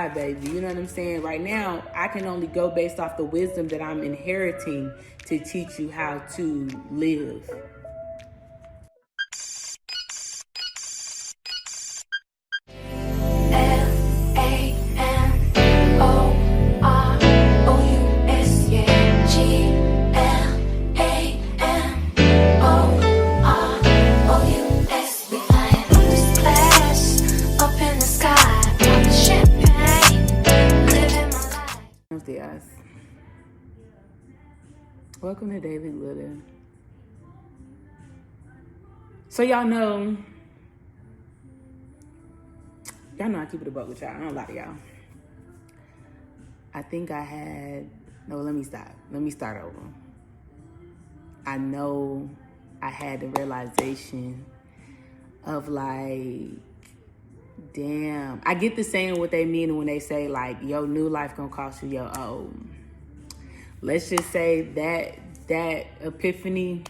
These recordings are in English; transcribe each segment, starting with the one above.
God, baby. You know what I'm saying? Right now, I can only go based off the wisdom that I'm inheriting to teach you how to live. Welcome to Daily Glitter. So y'all know I keep it a buck with y'all. I don't lie to y'all. I think I had, no, let me stop. Let me start over. I know I had the realization of like, damn. I get the saying what they mean when they say like, your new life gonna cost you your old. Let's just say that epiphany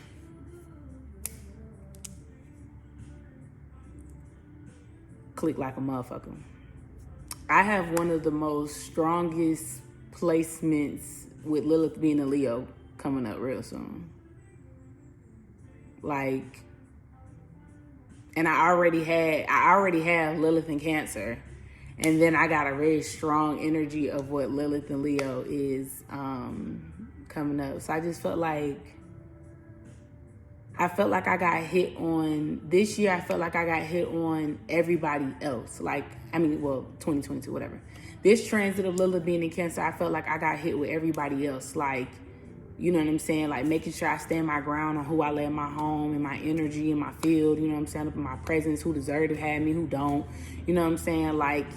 clicked like a motherfucker. I have one of the most strongest placements with Lilith being a Leo coming up real soon. Like, and I already have Lilith in Cancer. And then I got a very strong energy of what Lilith and Leo is coming up. So I just felt like I got hit on this year. I felt like I got hit on everybody else. Like, I mean, well, 2022, whatever. This transit of Lilith being in Cancer, I felt like I got hit with everybody else. Like, you know what I'm saying? Like making sure I stand my ground on who I let in my home and my energy and my field, you know what I'm saying? Up in my presence, who deserve to have me, who don't, you know what I'm saying? Like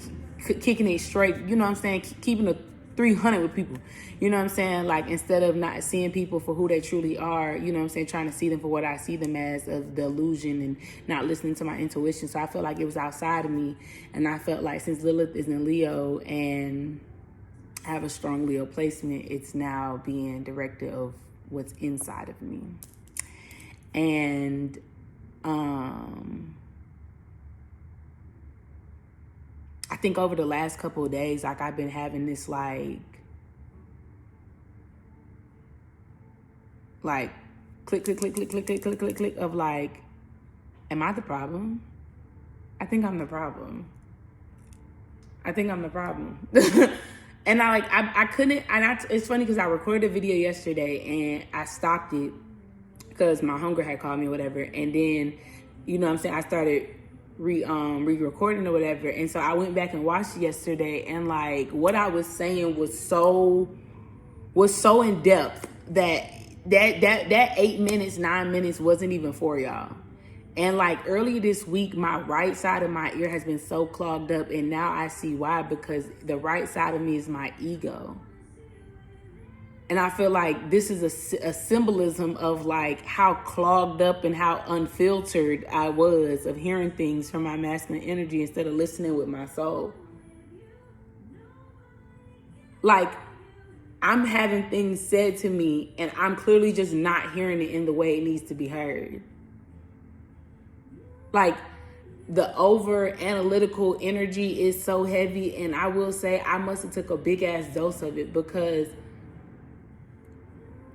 kicking it straight, you know what I'm saying? Keeping a 300 with people, you know what I'm saying? Like instead of not seeing people for who they truly are, you know what I'm saying? Trying to see them for what I see them as, of the illusion and not listening to my intuition. So I felt like it was outside of me. And I felt like since Lilith is in Leo and I have a strong Leo placement, it's now being directed of what's inside of me. And I think over the last couple of days, like I've been having this like click of like, am I the problem? I think I'm the problem. And I couldn't, and it's funny because I recorded a video yesterday and I stopped it because my hunger had called me or whatever. And then, you know what I'm saying, I started re-recording or whatever. And so I went back and watched it yesterday, and like what I was saying was so in depth that 8 minutes, 9 minutes wasn't even for y'all. And like earlier this week, my right side of my ear has been so clogged up, and now I see why, because the right side of me is my ego. And I feel like this is a symbolism of like how clogged up and how unfiltered I was of hearing things from my masculine energy instead of listening with my soul. Like I'm having things said to me and I'm clearly just not hearing it in the way it needs to be heard. Like the over analytical energy is so heavy, and I will say I must have took a big ass dose of it, because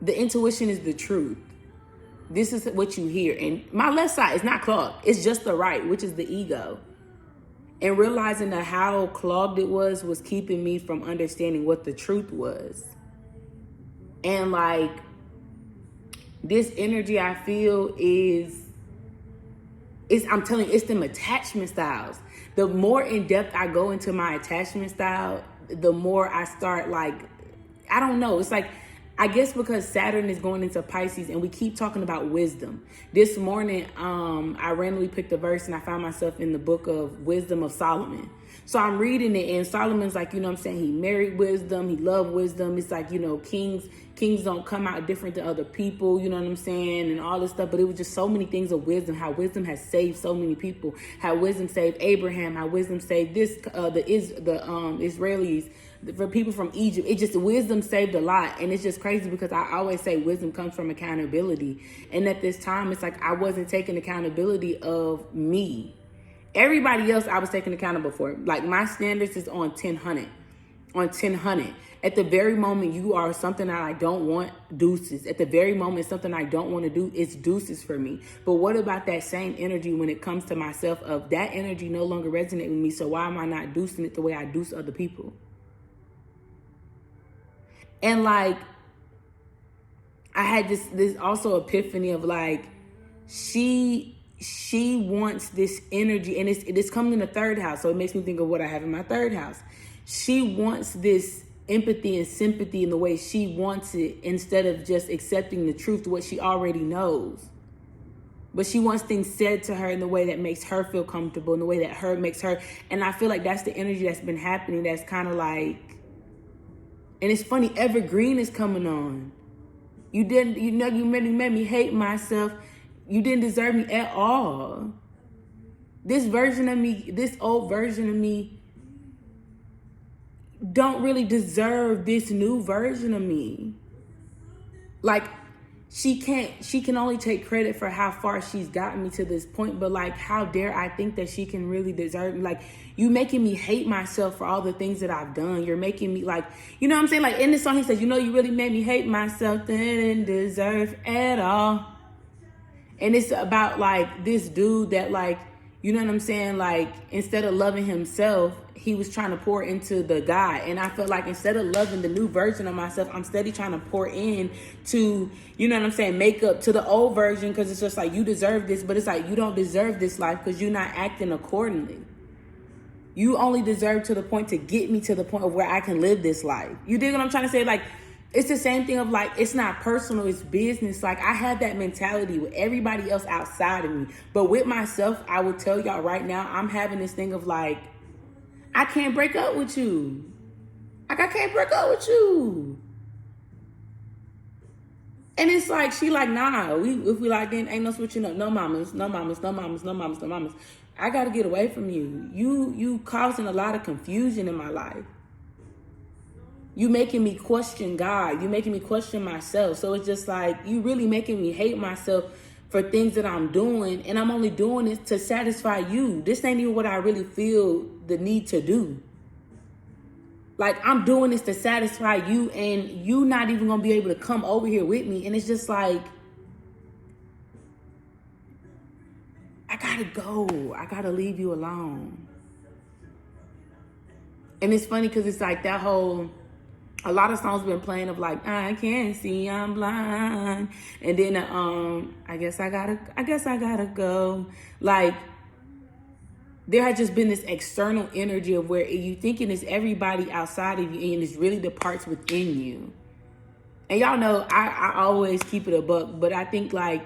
the intuition is the truth. This is what you hear. And my left side is not clogged. It's just the right, which is the ego. And realizing that how clogged it was keeping me from understanding what the truth was. And like this energy I feel I'm telling you, it's them attachment styles. The more in depth I go into my attachment style, the more I start like, I don't know. It's like, I guess because Saturn is going into Pisces and we keep talking about wisdom. This morning, I randomly picked a verse and I found myself in the book of Wisdom of Solomon. So I'm reading it, and Solomon's like, you know what I'm saying? He married wisdom. He loved wisdom. It's like, you know, kings don't come out different than other people, you know what I'm saying? And all this stuff. But it was just so many things of wisdom, how wisdom has saved so many people, how wisdom saved Abraham, how wisdom saved the Israelis, for people from Egypt. It just, wisdom saved a lot. And it's just crazy because I always say wisdom comes from accountability. And at this time, it's like I wasn't taking accountability of me. Everybody else I was taking accountable for. Like, my standards is on 1000. On 1000. At the very moment you are something that I don't want, deuces. At the very moment something I don't want to do, it's deuces for me. But what about that same energy when it comes to myself? Of that energy no longer resonate with me, so why am I not deucing it the way I deuce other people? And like, I had this also epiphany of like, she wants this energy, and it's coming in the third house, so it makes me think of what I have in my third house. She wants this empathy and sympathy in the way she wants it, instead of just accepting the truth, what she already knows. But she wants things said to her in the way that makes her feel comfortable, in the way that makes her. And I feel like that's the energy that's been happening. That's kind of like, and it's funny, Evergreen is coming on. You made me hate myself. You didn't deserve me at all. This version of me, this old version of me, don't really deserve this new version of me. Like, she can only take credit for how far she's gotten me to this point, but like, how dare I think that she can really deserve me? Like, you making me hate myself for all the things that I've done. You're making me like, you know what I'm saying? Like, in this song he says, you really made me hate myself, that I didn't deserve at all. And it's about like this dude that, like, you know what I'm saying? Like, instead of loving himself, he was trying to pour into the guy. And I felt like instead of loving the new version of myself, I'm steady trying to pour in to, you know what I'm saying, make up to the old version, because it's just like, you deserve this, but it's like, you don't deserve this life because you're not acting accordingly. You only deserve to the point to get me to the point of where I can live this life. You dig what I'm trying to say? Like, it's the same thing of like, it's not personal, it's business. Like, I have that mentality with everybody else outside of me. But with myself, I will tell y'all right now, I'm having this thing of like, I can't break up with you. Like, I can't break up with you. And it's like, she like, nah, if we like, then ain't no switching up. No mamas, no mamas, no mamas, no mamas, no mamas. I got to get away from you. You causing a lot of confusion in my life. You making me question God. You making me question myself. So it's just like, you really making me hate myself for things that I'm doing. And I'm only doing it to satisfy you. This ain't even what I really feel the need to do. Like, I'm doing this to satisfy you, and you not even going to be able to come over here with me. And it's just like, I got to go. I got to leave you alone. And it's funny because it's like that whole, a lot of songs been playing of like, I can't see, I'm blind. And then I guess I gotta go. Like, there had just been this external energy of where you thinking it's everybody outside of you, and it's really the parts within you. And y'all know I always keep it a buck, but I think like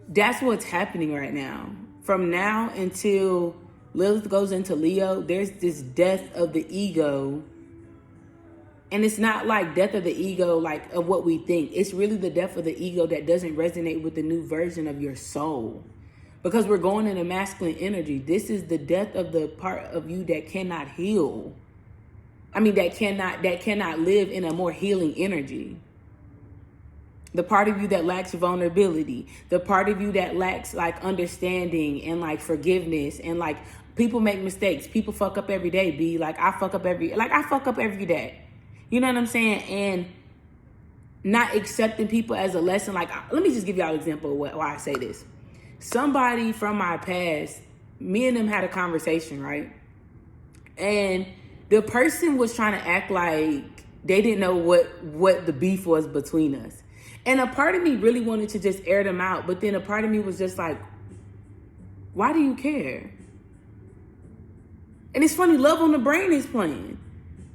that's what's happening right now. From now until Lilith goes into Leo, there's this death of the ego. And it's not like death of the ego, like of what we think. It's really the death of the ego that doesn't resonate with the new version of your soul. Because we're going in a masculine energy. This is the death of the part of you that cannot heal. I mean, that cannot live in a more healing energy. The part of you that lacks vulnerability. The part of you that lacks like understanding and like forgiveness. And like, people make mistakes. People fuck up every day, B. I fuck up every day. You know what I'm saying? And not accepting people as a lesson. Like, let me just give y'all an example of why I say this. Somebody from my past, me and them had a conversation, right? And the person was trying to act like they didn't know what the beef was between us. And a part of me really wanted to just air them out. But then a part of me was just like, why do you care? And it's funny, Love on the Brain is playing.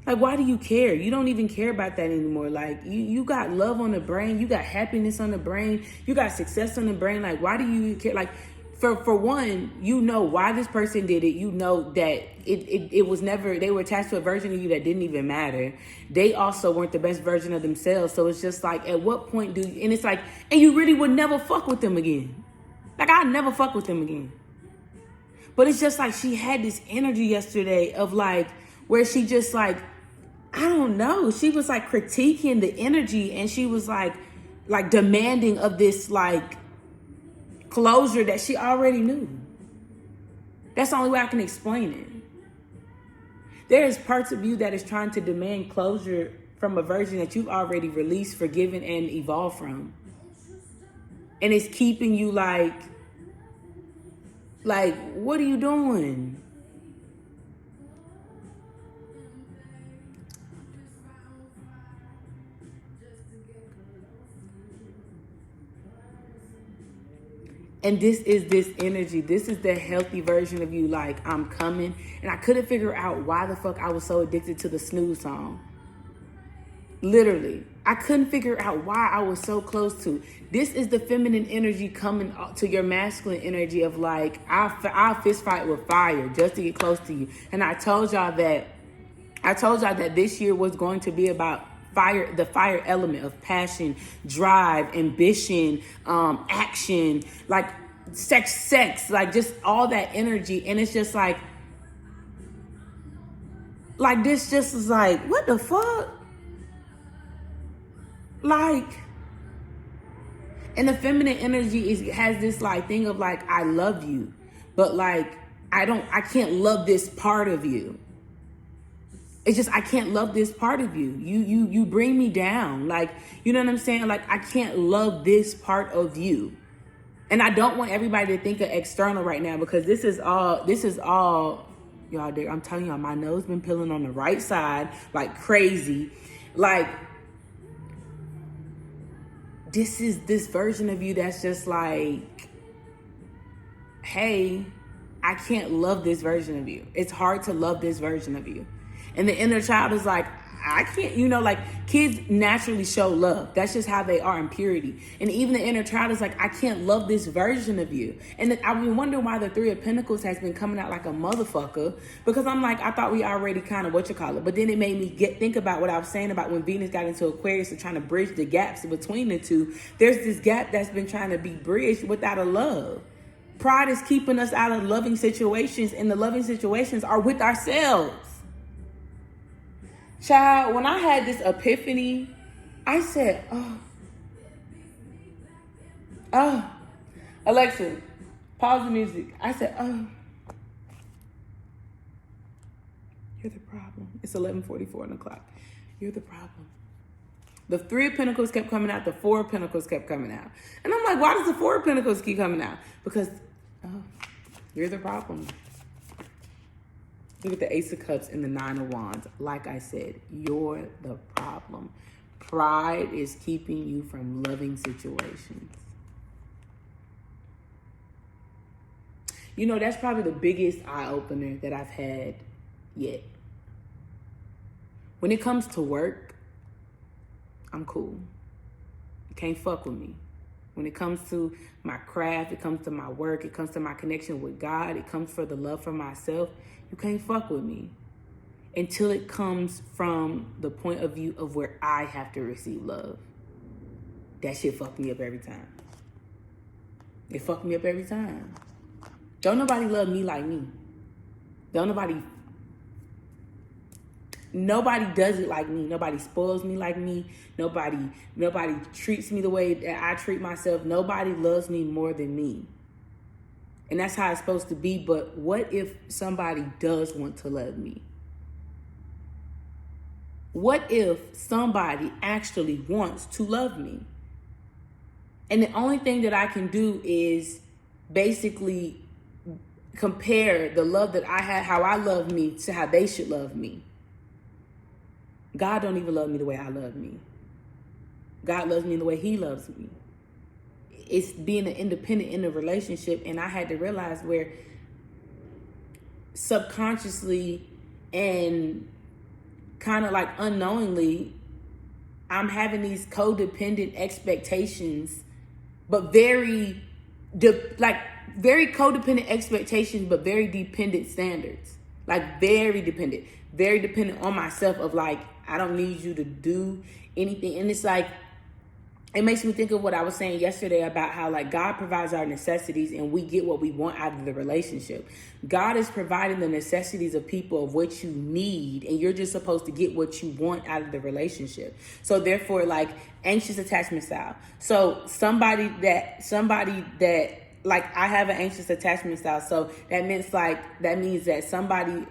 Like, why do you care? You don't even care about that anymore. Like, you got love on the brain. You got happiness on the brain. You got success on the brain. Like, why do you care? Like, for one, you know why this person did it. You know that it was never, they were attached to a version of you that didn't even matter. They also weren't the best version of themselves. So it's just like, at what point and it's like, and you really would never fuck with them again. Like, I'd never fuck with them again. But it's just like, she had this energy yesterday of like, where she just like, I don't know. She was like critiquing the energy, and she was like demanding of this like closure that she already knew. That's the only way I can explain it. There is parts of you that is trying to demand closure from a version that you've already released, forgiven, and evolved from. And it's keeping you like, what are you doing? And this is this energy. This is the healthy version of you. Like, I'm coming. And I couldn't figure out why the fuck I was so addicted to the snooze song. Literally. I couldn't figure out why I was so close to. This is the feminine energy coming to your masculine energy of like, I'll fist fight with fire just to get close to you. And I told y'all that this year was going to be about fire, the fire element of passion, drive, ambition, action, like sex, like just all that energy. And it's just like this just is like, what the fuck? Like, and the feminine energy has this like thing of like, I love you, but like, I can't love this part of you. It's just, I can't love this part of you. You bring me down. Like, you know what I'm saying? Like, I can't love this part of you. And I don't want everybody to think of external right now, because this is all, y'all, I'm telling y'all, my nose been peeling on the right side like crazy. Like, this is this version of you that's just like, hey, I can't love this version of you. It's hard to love this version of you. And the inner child is like, I can't, like kids naturally show love. That's just how they are in purity. And even the inner child is like, I can't love this version of you. And I've been wondering why the Three of Pentacles has been coming out like a motherfucker, because I'm like, I thought we already kind of but then it made me think about what I was saying about when Venus got into Aquarius and trying to bridge the gaps between the two. There's this gap that's been trying to be bridged without a love. Pride is keeping us out of loving situations, and the loving situations are with ourselves. Child, when I had this epiphany, I said, Alexa, pause the music. I said, you're the problem. It's 11:44 on the clock. You're the problem. The Three of Pentacles kept coming out. The Four of Pentacles kept coming out. And I'm like, why does the Four of Pentacles keep coming out? Because, you're the problem. Look at the Ace of Cups and the Nine of Wands. Like I said, you're the problem. Pride is keeping you from loving situations. That's probably the biggest eye-opener that I've had yet. When it comes to work, I'm cool. You can't fuck with me. When it comes to my craft, it comes to my work, it comes to my connection with God, it comes for the love for myself, you can't fuck with me until it comes from the point of view of where I have to receive love. That shit fucked me up every time. It fucked me up every time. Don't nobody love me like me. Nobody does it like me. Nobody spoils me like me. Nobody treats me the way that I treat myself. Nobody loves me more than me. And that's how it's supposed to be. But what if somebody does want to love me? What if somebody actually wants to love me? And the only thing that I can do is basically compare the love that I had, how I love me, to how they should love me. God don't even love me the way I love me. God loves me the way he loves me. It's being an independent in a relationship. And I had to realize where subconsciously and kind of like unknowingly, I'm having these codependent expectations, but very codependent expectations, but very dependent standards. Like very dependent on myself of like, I don't need you to do anything. And it's like, it makes me think of what I was saying yesterday about how like God provides our necessities and we get what we want out of the relationship. God is providing the necessities of people of what you need, and you're just supposed to get what you want out of the relationship. So therefore, like anxious attachment style. So somebody that like I have an anxious attachment style. So that means that somebody,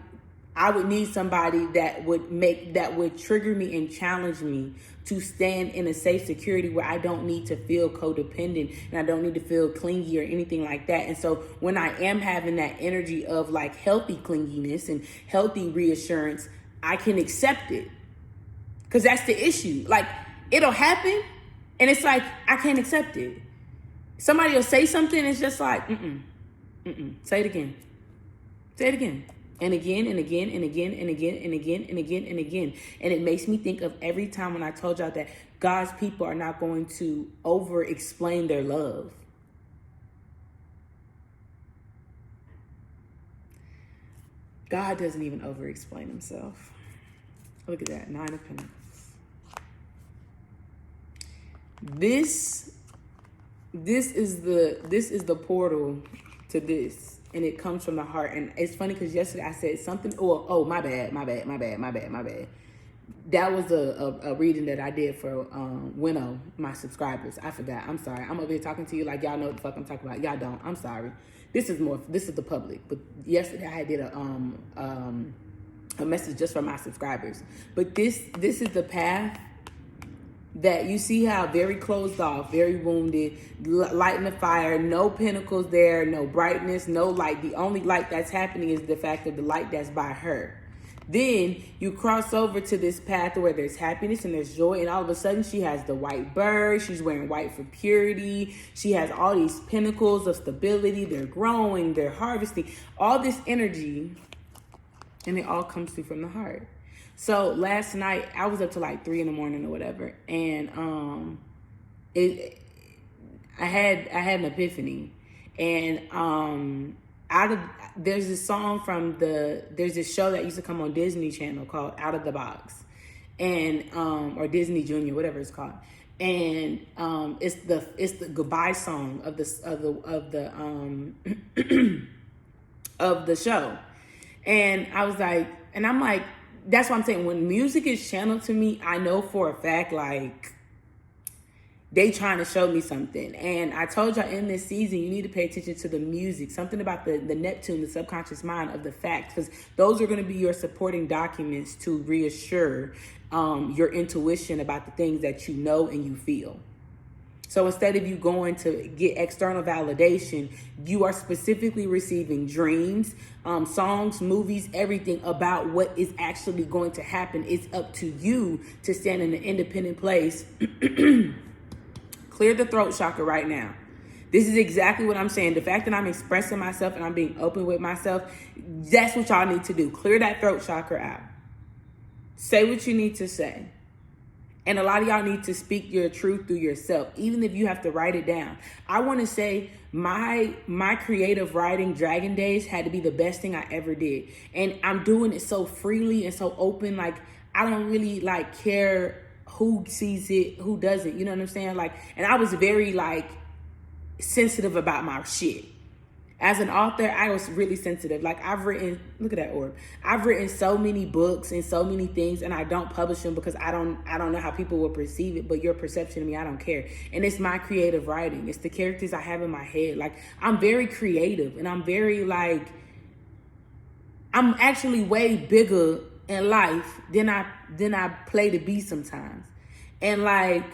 I would need somebody that would trigger me and challenge me to stand in a safe security where I don't need to feel codependent and I don't need to feel clingy or anything like that. And so when I am having that energy of like healthy clinginess and healthy reassurance, I can accept it. Because that's the issue. Like, it'll happen and it's like, I can't accept it. Somebody will say something, it's just like, say it again. Say it again. And again, and again, and again, and again, and again, and again, and again. And it makes me think of every time when I told y'all that God's people are not going to over-explain their love. God doesn't even over-explain himself. Look at that, 9 of Pentacles. This is the portal to this, and it comes from the heart. And it's funny because yesterday I said something. Oh, my bad. That was a reading that I did for Winnow, my subscribers. I forgot. I'm sorry. I'm over here talking to you like y'all know what the fuck I'm talking about. Y'all don't. I'm sorry. This is the public. But yesterday I did a message just for my subscribers. But this is the path that you see how very closed off, very wounded, lighting the fire, no pentacles there, no brightness, no light. The only light that's happening is the fact of the light that's by her. Then you cross over to this path where there's happiness and there's joy, and all of a sudden she has the white bird. She's wearing white for purity. She has all these pentacles of stability. They're growing, they're harvesting, all this energy, and it all comes through from the heart. So last night I was up to like 3 a.m. or whatever, and I had an epiphany, and there's this song from there's this show that used to come on Disney Channel called Out of the Box, and or Disney Junior, whatever it's called, and it's the goodbye song of the show, and I was like, and I'm like, that's what I'm saying. When music is channeled to me, I know for a fact, like, they trying to show me something. And I told y'all in this season, you need to pay attention to the music. Something about the Neptune, the subconscious mind of the facts. Because those are going to be your supporting documents to reassure your intuition about the things that you know and you feel. So instead of you going to get external validation, you are specifically receiving dreams, songs, movies, everything about what is actually going to happen. It's up to you to stand in an independent place. Clear the throat chakra right now. This is exactly what I'm saying. The fact that I'm expressing myself and I'm being open with myself, that's what y'all need to do. Clear that throat chakra out. Say what you need to say. And a lot of y'all need to speak your truth through yourself, even if you have to write it down. I want to say my creative writing Dragon Days had to be the best thing I ever did. And I'm doing it so freely and so open. Like, I don't really like care who sees it, who doesn't. You know what I'm saying? Like, and I was very like sensitive about my shit. As an author, I was really sensitive. Like, I've written, look at that orb. I've written so many books and so many things, and I don't publish them because I don't know how people will perceive it, but your perception of me, I don't care. And it's my creative writing. It's the characters I have in my head. Like, I'm very creative, and I'm very like, I'm actually way bigger in life than I play to be sometimes. And like,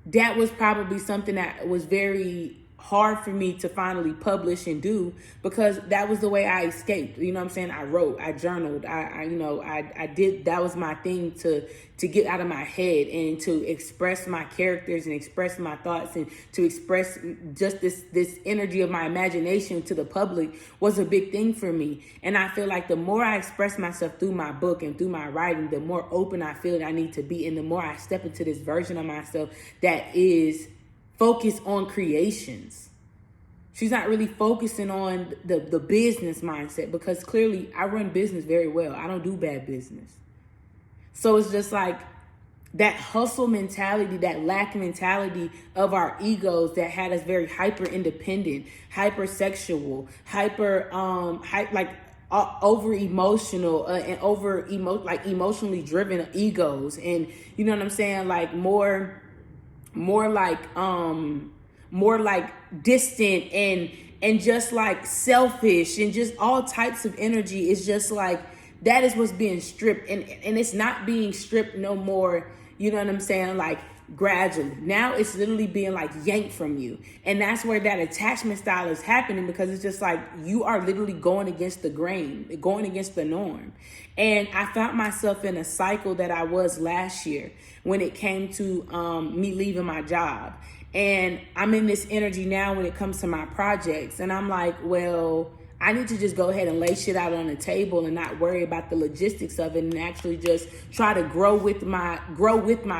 that was probably something that was very hard for me to finally publish and do, because that was the way I escaped. You know what I'm saying? I wrote, I journaled, I did, that was my thing to get out of my head and to express my characters and express my thoughts and to express just this energy of my imagination to the public was a big thing for me. And I feel like the more I express myself through my book and through my writing, the more open I feel that I need to be, and the more I step into this version of myself that is focused on creations. She's not really focusing on the business mindset, because clearly I run business very well. I don't do bad business. So it's just like that hustle mentality, that lack mentality of our egos that had us very hyper independent, hyper sexual, over emotional and emotionally driven egos. And you know what I'm saying? Like more more like distant and just like selfish and just all types of energy. Is just like, that is what's being stripped, and it's not being stripped no more, you know what I'm saying, like gradually. Now it's literally being like yanked from you, and that's where that attachment style is happening, because it's just like you are literally going against the grain, going against the norm. And I found myself in a cycle that I was last year when it came to me leaving my job. And I'm in this energy now when it comes to my projects, and I'm like, well, I need to just go ahead and lay shit out on the table and not worry about the logistics of it, and actually just try to grow with my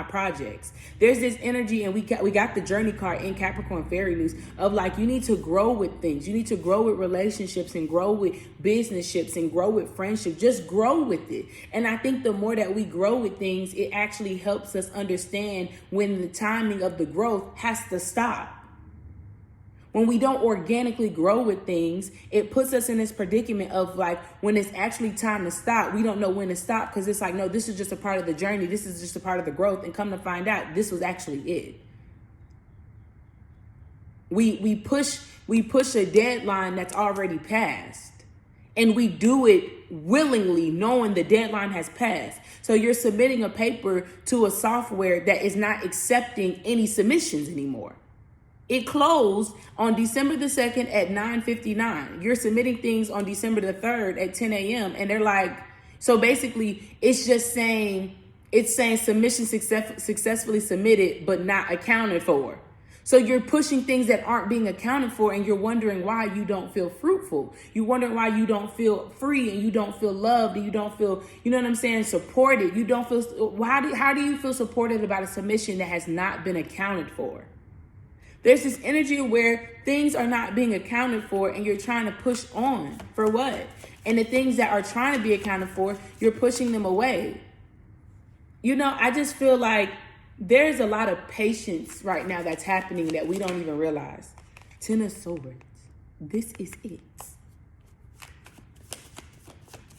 projects. There's this energy, and we got the journey card in Capricorn Fairy News of like, you need to grow with things. You need to grow with relationships and grow with business-ships and grow with friendship. Just grow with it. And I think the more that we grow with things, it actually helps us understand when the timing of the growth has to stop. When we don't organically grow with things, it puts us in this predicament of like, when it's actually time to stop, we don't know when to stop, because it's like, no, this is just a part of the journey. This is just a part of the growth. And come to find out, this was actually it. We push a deadline that's already passed, and we do it willingly knowing the deadline has passed. So you're submitting a paper to a software that is not accepting any submissions anymore. It closed on December the 2nd at 9:59. You're submitting things on December the 3rd at 10 a.m. And they're like, so basically it's just saying, submission successfully submitted, but not accounted for. So you're pushing things that aren't being accounted for, and you're wondering why you don't feel fruitful. You're wondering why you don't feel free, and you don't feel loved, and you don't feel, you know what I'm saying, supported. You don't feel, how do you feel supported about a submission that has not been accounted for? There's this energy where things are not being accounted for, and you're trying to push on for what? And the things that are trying to be accounted for, you're pushing them away. You know, I just feel like there's a lot of patience right now that's happening that we don't even realize. Ten of Swords. This is it.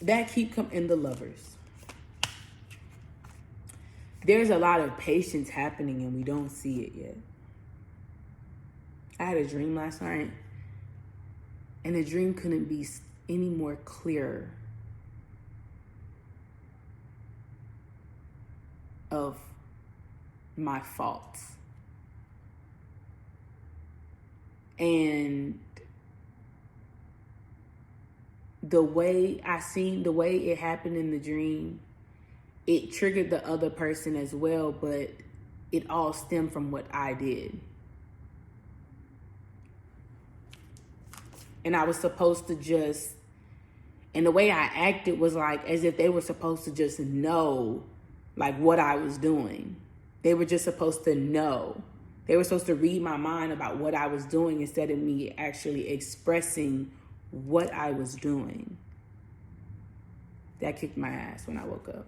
That keep coming in the Lovers. There's a lot of patience happening, and we don't see it yet. I had a dream last night, and the dream couldn't be any more clear of my faults. And the way it happened in the dream, it triggered the other person as well, but it all stemmed from what I did. And I was supposed to just, and the way I acted was like as if they were supposed to just know like what I was doing. They were just supposed to know. They were supposed to read my mind about what I was doing instead of me actually expressing what I was doing. That kicked my ass when I woke up.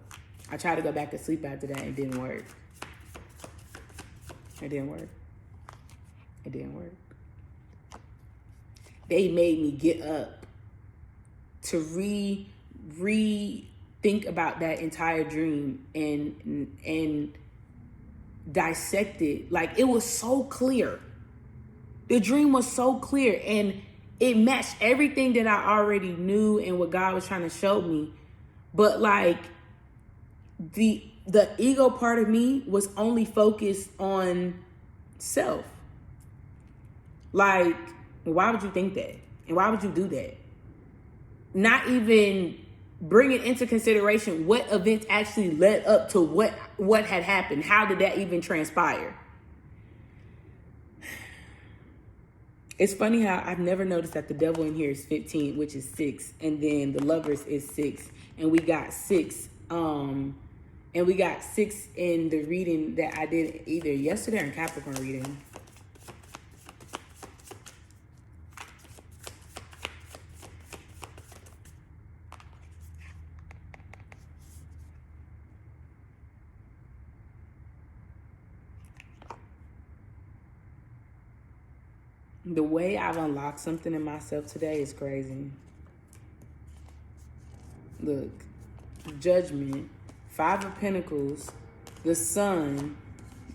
I tried to go back to sleep after that. It didn't work. It didn't work. It didn't work. They made me get up to rethink about that entire dream and dissect it. Like, it was so clear. The dream was so clear, and it matched everything that I already knew and what God was trying to show me. But like the ego part of me was only focused on self. Like, why would you think that? And why would you do that? Not even bringing into consideration what events actually led up to what had happened. How did that even transpire? It's funny how I've never noticed that the devil in here is 15, which is 6. And then the Lovers is 6. And we got 6. And we got 6 in the reading that I did either yesterday or in Capricorn reading. The way I've unlocked something in myself today is crazy. Look, Judgment, 5 of Pentacles, the Sun,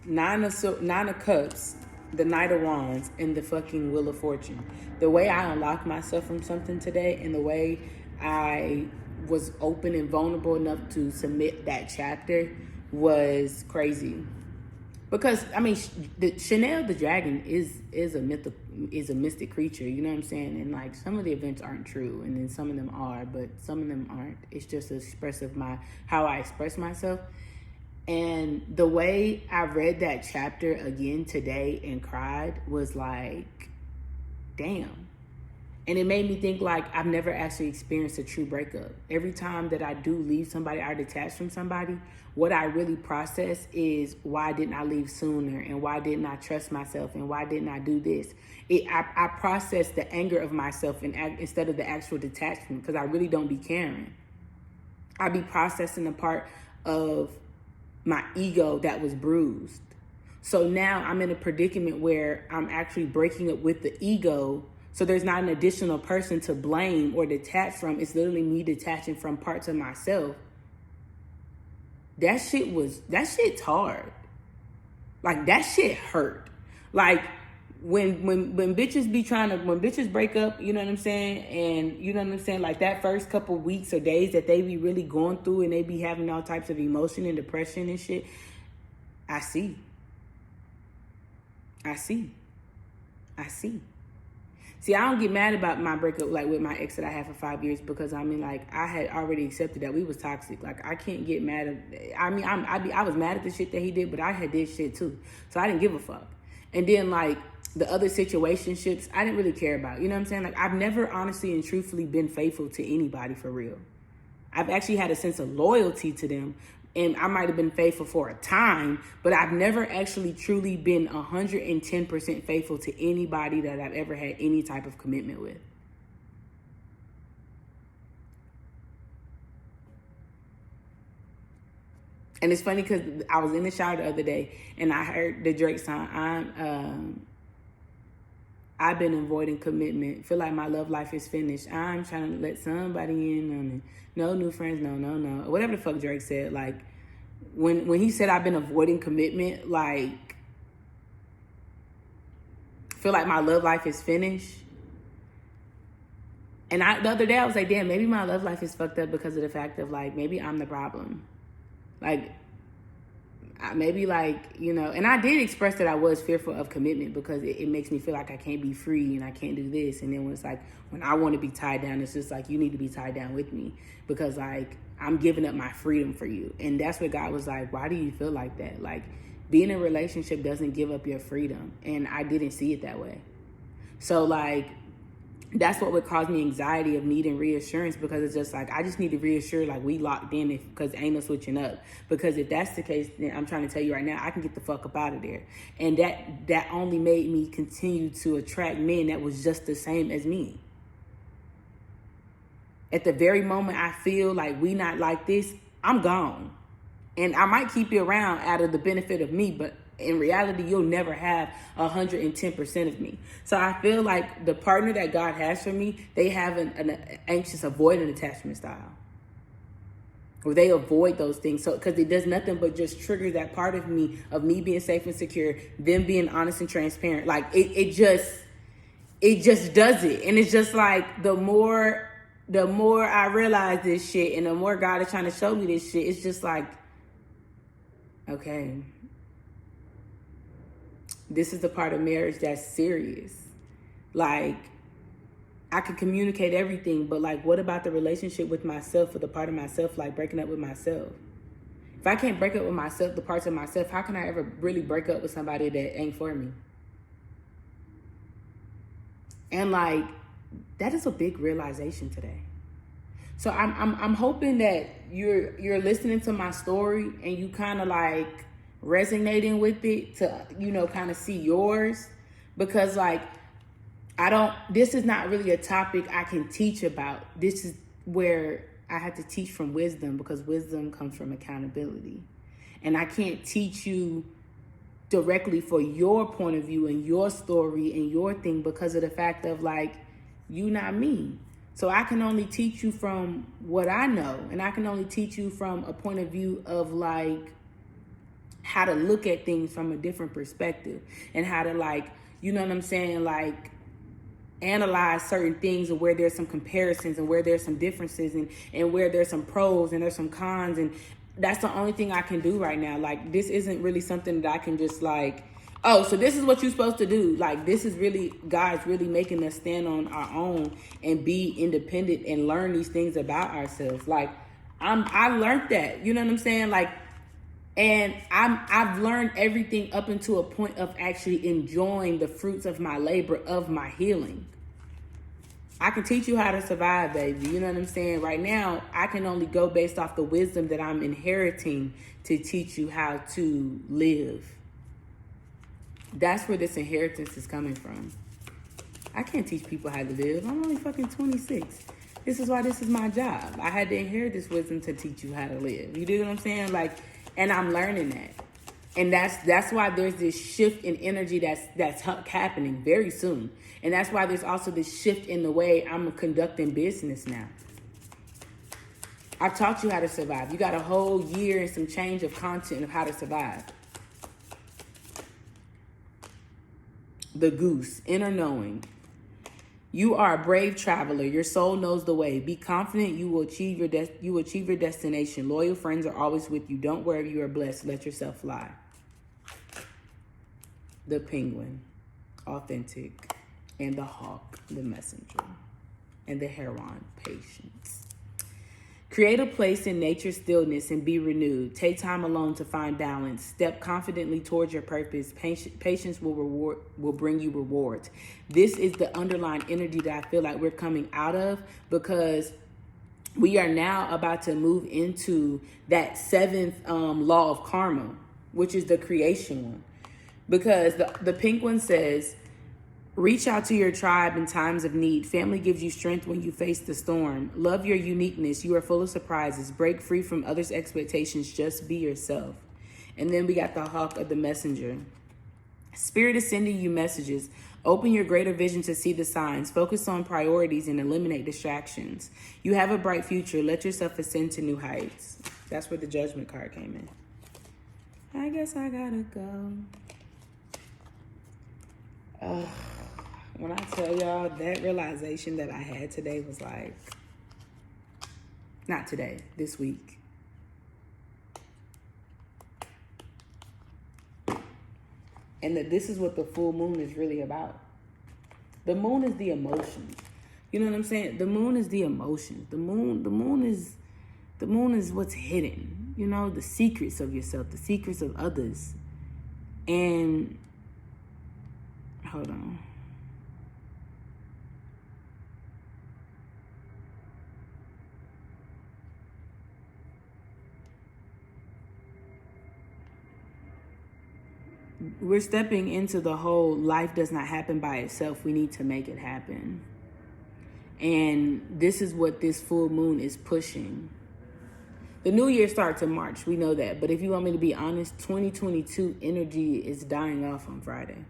9 of Cups, the Knight of Wands and the fucking Wheel of Fortune. The way I unlocked myself from something today, and the way I was open and vulnerable enough to submit that chapter was crazy. Because I mean, Chanel the dragon is a mystic creature. You know what I'm saying? And like, some of the events aren't true, and then some of them are, but some of them aren't. It's just expressive how I express myself. And the way I read that chapter again today and cried was like, damn. And it made me think, like, I've never actually experienced a true breakup. Every time that I do leave somebody or detach from somebody, what I really process is, why didn't I leave sooner? And why didn't I trust myself? And why didn't I do this? I process the anger of myself instead of the actual detachment, because I really don't be caring. I be processing the part of my ego that was bruised. So now I'm in a predicament where I'm actually breaking up with the ego. So there's not an additional person to blame or detach from. It's literally me detaching from parts of myself. That shit's hard. Like, that shit hurt. Like, when bitches break up, you know what I'm saying? And you know what I'm saying? Like, that first couple weeks or days that they be really going through and they be having all types of emotion and depression and shit. I see. See, I don't get mad about my breakup, like, with my ex that I had for 5 years, because I mean, like, I had already accepted that we was toxic. Like, I can't get mad at. I mean, I was mad at the shit that he did, but I had did shit too, so I didn't give a fuck. And then, like, the other situationships, I didn't really care about. You know what I'm saying? Like, I've never honestly and truthfully been faithful to anybody for real. I've actually had a sense of loyalty to them, and I might have been faithful for a time, but I've never actually truly been 110% faithful to anybody that I've ever had any type of commitment with. And it's funny because I was in the shower the other day and I heard the Drake song. I've been avoiding commitment. Feel like my love life is finished. I'm trying to let somebody in on it. No new friends, no. Whatever the fuck Drake said. Like, when he said I've been avoiding commitment, like, feel like my love life is finished. And the other day I was like, damn, maybe my love life is fucked up because of the fact of, like, maybe I'm the problem. Like, maybe, like, you know, and I did express that I was fearful of commitment because it makes me feel like I can't be free and I can't do this. And then when it's like, when I want to be tied down, it's just like, you need to be tied down with me because, like, I'm giving up my freedom for you. And that's what God was like, why do you feel like that? Like, being in a relationship doesn't give up your freedom. And I didn't see it that way. So, like, that's what would cause me anxiety of needing reassurance, because it's just like, I just need to reassure, like, we locked in, because ain't no switching up. Because if that's the case, then I'm trying to tell you right now, I can get the fuck up out of there. And that only made me continue to attract men that was just the same as me. At the very moment I feel like we not like this, I'm gone. And I might keep you around out of the benefit of me, but in reality, you'll never have 110% of me. So I feel like the partner that God has for me, they have an anxious avoidant attachment style, or they avoid those things. So, because it does nothing but just trigger that part of me being safe and secure, them being honest and transparent. Like, it just does it. And it's just like, the more I realize this shit, and the more God is trying to show me this shit, it's just like, okay, this is the part of marriage that's serious. Like, I can communicate everything, but, like, what about the relationship with myself, or the part of myself, like breaking up with myself? If I can't break up with myself, the parts of myself, how can I ever really break up with somebody that ain't for me? And, like, that is a big realization today. So I'm hoping that you're listening to my story and you kind of, like, resonating with it to, you know, kind of see yours, because, like, this is not really a topic I can teach about. This is where I have to teach from wisdom, because wisdom comes from accountability. And I can't teach you directly for your point of view and your story and your thing, because of the fact of, like, you not me. So I can only teach you from what I know, and I can only teach you from a point of view of, like, how to look at things from a different perspective, and how to, like, you know what I'm saying, like, analyze certain things, and where there's some comparisons, and where there's some differences, and where there's some pros and there's some cons. And that's the only thing I can do right now. Like, this isn't really something that I can just like, oh, so this is what you're supposed to do. Like, this is really, God's really making us stand on our own and be independent and learn these things about ourselves. Like, I learned that, you know what I'm saying? Like, and I've learned everything up into a point of actually enjoying the fruits of my labor, of my healing. I can teach you how to survive, baby. You know what I'm saying? Right now, I can only go based off the wisdom that I'm inheriting to teach you how to live. That's where this inheritance is coming from. I can't teach people how to live. I'm only fucking 26. This is why this is my job. I had to inherit this wisdom to teach you how to live. You do what I'm saying? Like, and I'm learning that. And that's why there's this shift in energy that's happening very soon. And that's why there's also this shift in the way I'm conducting business now. I've taught you how to survive. You got a whole year and some change of content of how to survive. The goose, inner knowing. You are a brave traveler. Your soul knows the way. Be confident you will achieve your destination. Loyal friends are always with you. Don't worry, you are blessed. Let yourself fly. The penguin, authentic. And the hawk, the messenger. And the heron, patience. Create a place in nature's stillness and be renewed. Take time alone to find balance. Step confidently towards your purpose. Patience will bring you rewards. This is the underlying energy that I feel like we're coming out of, because we are now about to move into that seventh law of karma, which is the creation one. Because the penguin says, reach out to your tribe in times of need. Family gives you strength when you face the storm. Love your uniqueness. You are full of surprises. Break free from others' expectations. Just be yourself. And then we got the hawk of the messenger. Spirit is sending you messages. Open your greater vision to see the signs. Focus on priorities and eliminate distractions. You have a bright future. Let yourself ascend to new heights. That's where the judgment card came in. I guess I gotta go. When I tell y'all, that realization that I had today was like, not today, this week. And that this is what the full moon is really about. The moon is the emotions. You know what I'm saying? The moon is the emotions. The moon is what's hidden. You know, the secrets of yourself, the secrets of others. And hold on. We're stepping into the whole life does not happen by itself. We need to make it happen. And this is what this full moon is pushing. The new year starts in March. We know that. But if you want me to be honest, 2022 energy is dying off on Friday.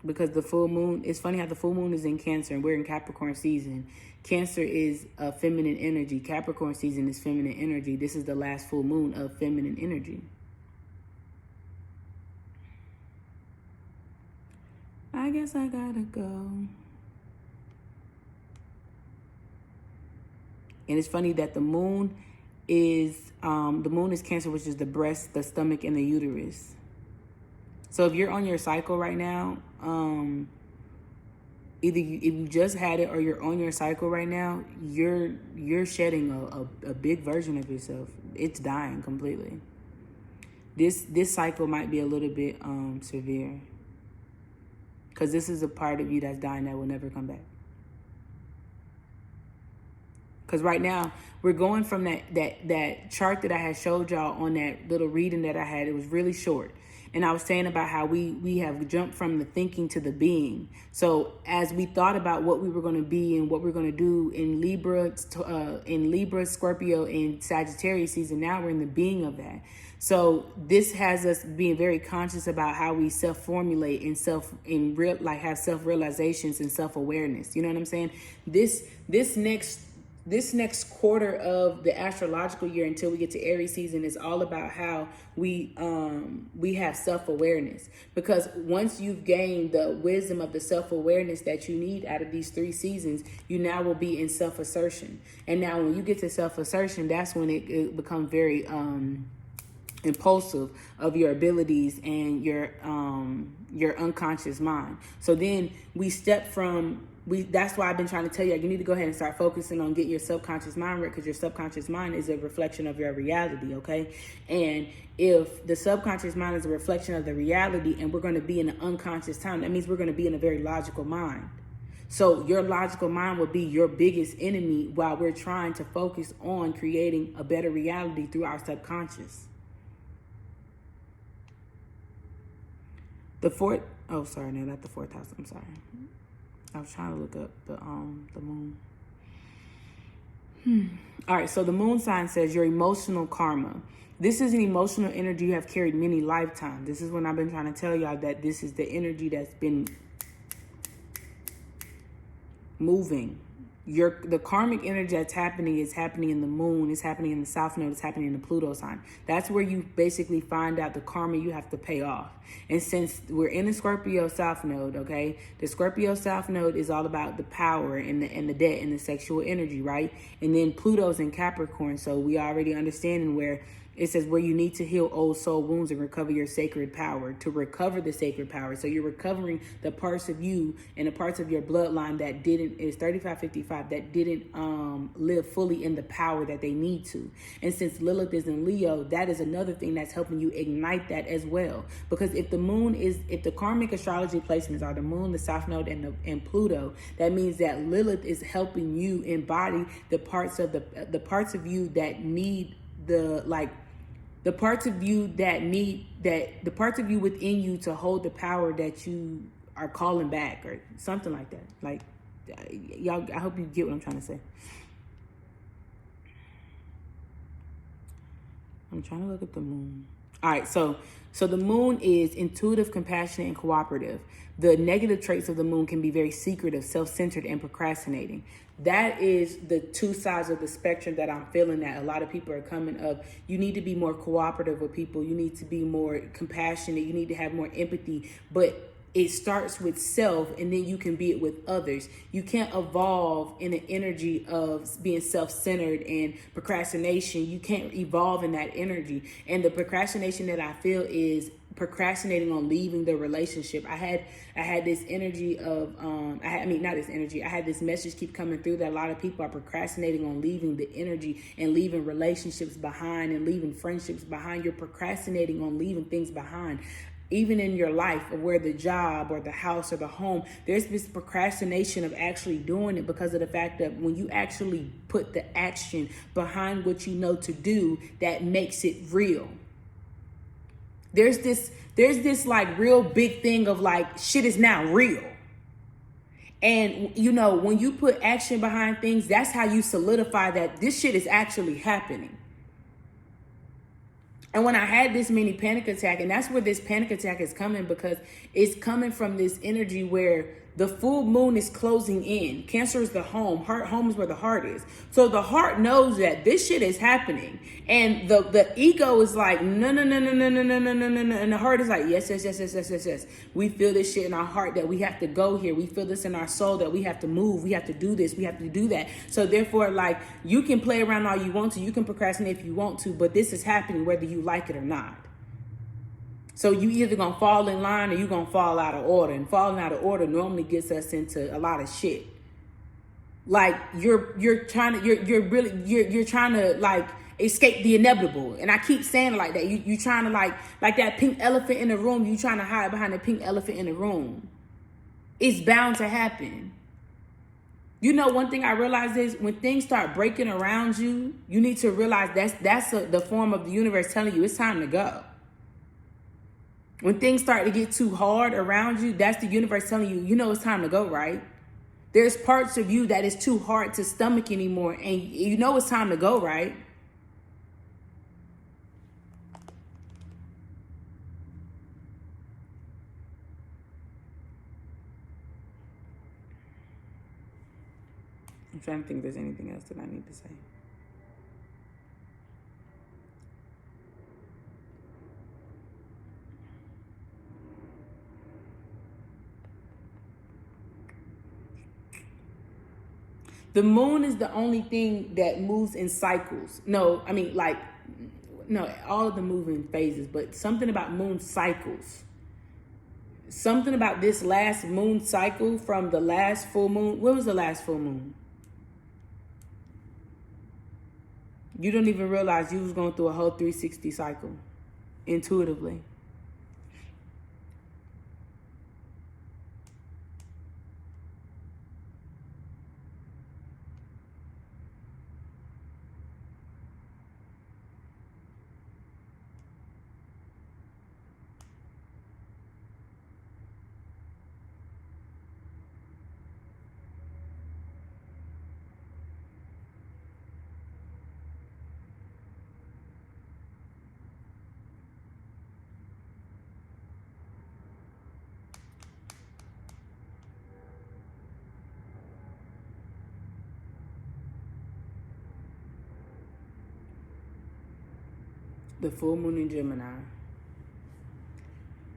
Because the full moon, it's funny how the full moon is in Cancer and we're in Capricorn season. Cancer is a feminine energy. Capricorn season is feminine energy. This is the last full moon of feminine energy. I guess I gotta go. And it's funny that the moon is Cancer, which is the breast, the stomach, and the uterus. So if you're on your cycle right now, either if you just had it or you're on your cycle right now, you're shedding a big version of yourself. It's dying completely. This cycle might be a little bit severe, because this is a part of you that's dying that will never come back. Because right now we're going from that chart that I had showed y'all on that little reading that I had. It was really short. And I was saying about how we have jumped from the thinking to the being. So as we thought about what we were going to be and what we're going to do in Libra, Scorpio, and Sagittarius season, now we're in the being of that. So this has us being very conscious about how we self-formulate and have self-realizations and self-awareness. You know what I'm saying? This this next quarter of the astrological year until we get to Aries season is all about how we have self-awareness, because once you've gained the wisdom of the self-awareness that you need out of these 3 seasons, you now will be in self-assertion. And now when you get to self-assertion, that's when it becomes very impulsive of your abilities and your unconscious mind. So then we step from that's why I've been trying to tell you, you need to go ahead and start focusing on getting your subconscious mind right, because your subconscious mind is a reflection of your reality, okay? And if the subconscious mind is a reflection of the reality and we're going to be in an unconscious time, that means we're going to be in a very logical mind. So your logical mind will be your biggest enemy while we're trying to focus on creating a better reality through our subconscious. The fourth, oh, sorry, no, not the 4th house. I'm sorry. I was trying to look up the moon. All right, so the moon sign says your emotional karma. This is an emotional energy you have carried many lifetimes. This is when I've been trying to tell y'all that this is the energy that's been moving. The karmic energy that's happening is happening in the moon, it's happening in the south node, it's happening in the Pluto sign. That's where you basically find out the karma you have to pay off. And since we're in the Scorpio south node, okay, the Scorpio south node is all about the power and the debt and the sexual energy, right? And then Pluto's in Capricorn, so we already understanding where it says where you need to heal old soul wounds and recover your sacred power, to recover the sacred power. So you're recovering the parts of you and the parts of your bloodline that is 3555, that didn't live fully in the power that they need to. And since Lilith is in Leo, that is another thing that's helping you ignite that as well. Because if the karmic astrology placements are the moon, the south node, and Pluto, that means that Lilith is helping you embody the parts of you that need the parts of you within you to hold the power that you are calling back, or something like that. Like, y'all, I hope you get what I'm trying to say. I'm trying to look at the moon. All right, so the moon is intuitive, compassionate, and cooperative. The negative traits of the moon can be very secretive, self-centered, and procrastinating. That is the 2 sides of the spectrum that I'm feeling that a lot of people are coming of. You need to be more cooperative with people. You need to be more compassionate. You need to have more empathy. But it starts with self, and then you can be it with others. You can't evolve in an energy of being self-centered and procrastination. You can't evolve in that energy. And the procrastination that I feel is procrastinating on leaving the relationship. I had this energy of I had this message keep coming through that a lot of people are procrastinating on leaving the energy and leaving relationships behind and leaving friendships behind. You're procrastinating on leaving things behind. Even in your life, or where the job or the house or the home, there's this procrastination of actually doing it, because of the fact that when you actually put the action behind what you know to do, that makes it real. There's this like real big thing of like, shit is now real. And you know, when you put action behind things, that's how you solidify that this shit is actually happening. And when I had this mini panic attack, and that's where this panic attack is coming, because it's coming from this energy where the full moon is closing in. Cancer is the home. Home is where the heart is. So the heart knows that this shit is happening. And the ego is like, no. And the heart is like, yes. We feel this shit in our heart that we have to go here. We feel this in our soul that we have to move. We have to do this. We have to do that. So therefore, like, you can play around all you want to. You can procrastinate if you want to. But this is happening whether you like it or not. So you either gonna fall in line or you gonna fall out of order. And falling out of order normally gets us into a lot of shit. Like you're trying to like escape the inevitable. And I keep saying it like that. You trying to like that pink elephant in the room. You trying to hide behind the pink elephant in the room. It's bound to happen. You know, one thing I realize is when things start breaking around you, you need to realize that's the form of the universe telling you it's time to go. When things start to get too hard around you, that's the universe telling you, you know it's time to go, right? There's parts of you that is too hard to stomach anymore, and you know it's time to go, right? I'm trying to think if there's anything else that I need to say. The moon is the only thing that moves in cycles. No, I mean, like, no, all of them move in phases, but something about moon cycles. Something about this last moon cycle from the last full moon. When was the last full moon? You don't even realize you was going through a whole 360 cycle intuitively. The full moon in Gemini.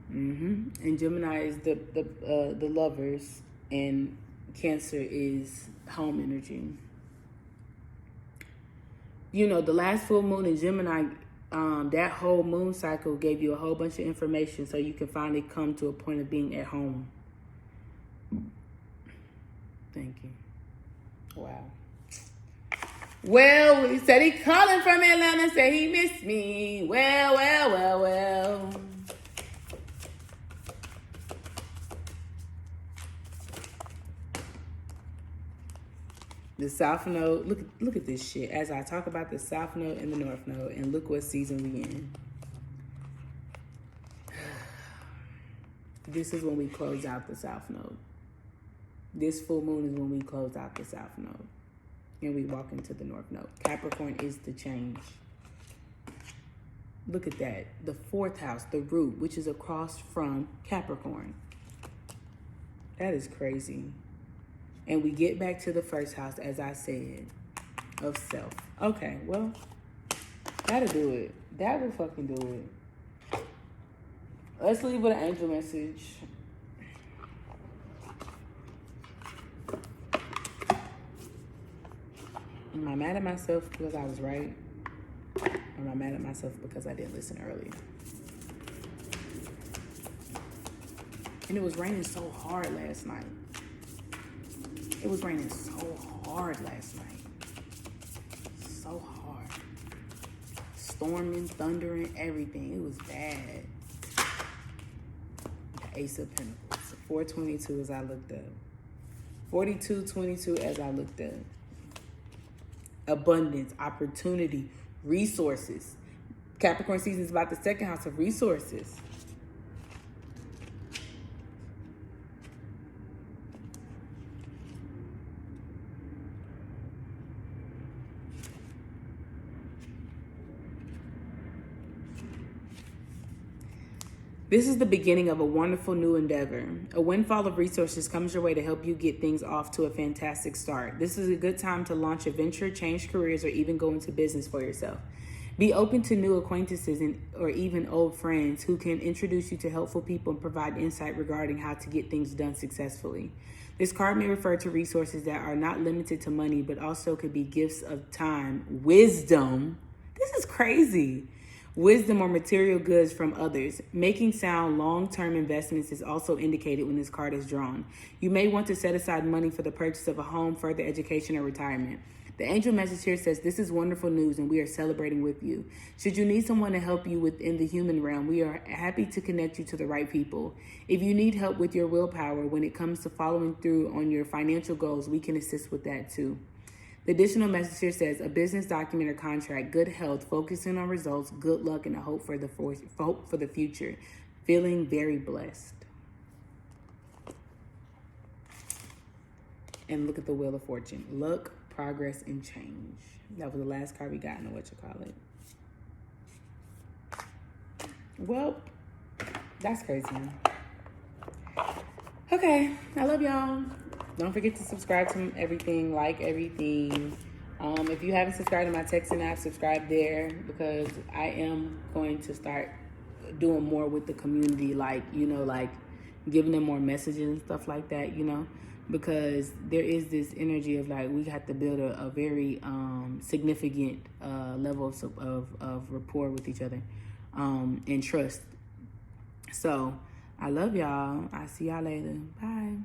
And Gemini is the lovers, and Cancer is home energy. You know, the last full moon in Gemini, that whole moon cycle gave you a whole bunch of information so you can finally come to a point of being at home. Thank you. Wow. Well, he said he calling from Atlanta, said he missed me. Well. The South Node, look at this shit. As I talk about the South Node and the North Node, and look what season we in. This is when we close out the South Node. This full moon is when we close out the South Node. And we walk into the North Node. Capricorn is the change. Look at that. The fourth house, the root, which is across from Capricorn. That is crazy. And we get back to the first house, as I said, of self. Okay, well, that'll do it. That will fucking do it. Let's leave with an angel message. Am I mad at myself because I was right? Or am I mad at myself because I didn't listen earlier? And it was raining so hard last night. It was raining so hard last night. So hard. Storming, thundering, everything. It was bad. The Ace of Pentacles. 422 as I looked up. 4222 as I looked up. Abundance, opportunity, resources. Capricorn season is about the second house of resources. This is the beginning of a wonderful new endeavor. A windfall of resources comes your way to help you get things off to a fantastic start. This is a good time to launch a venture, change careers, or even go into business for yourself. Be open to new acquaintances or even old friends who can introduce you to helpful people and provide insight regarding how to get things done successfully. This card may refer to resources that are not limited to money, but also could be gifts of time, wisdom. This is crazy. Wisdom or material goods from others. Making sound long-term investments is also indicated when this card is drawn. You may want to set aside money for the purchase of a home, further education, or retirement. The angel message here says, this is wonderful news and we are celebrating with you. Should you need someone to help you within the human realm, we are happy to connect you to the right people. If you need help with your willpower when it comes to following through on your financial goals, we can assist with that too. The additional message here says, a business document or contract, good health, focusing on results, good luck, and a hope for the future. Feeling very blessed. And look at the Wheel of Fortune. Luck, progress, and change. That was the last card we got in the Well, that's crazy. Okay, I love y'all. Don't forget to subscribe to everything, like everything. If you haven't subscribed to my texting app, subscribe there, because I am going to start doing more with the community, like, like giving them more messages and stuff like that, because there is this energy of like we have to build a very significant level of rapport with each other, and trust. So I love y'all. I see y'all later. Bye.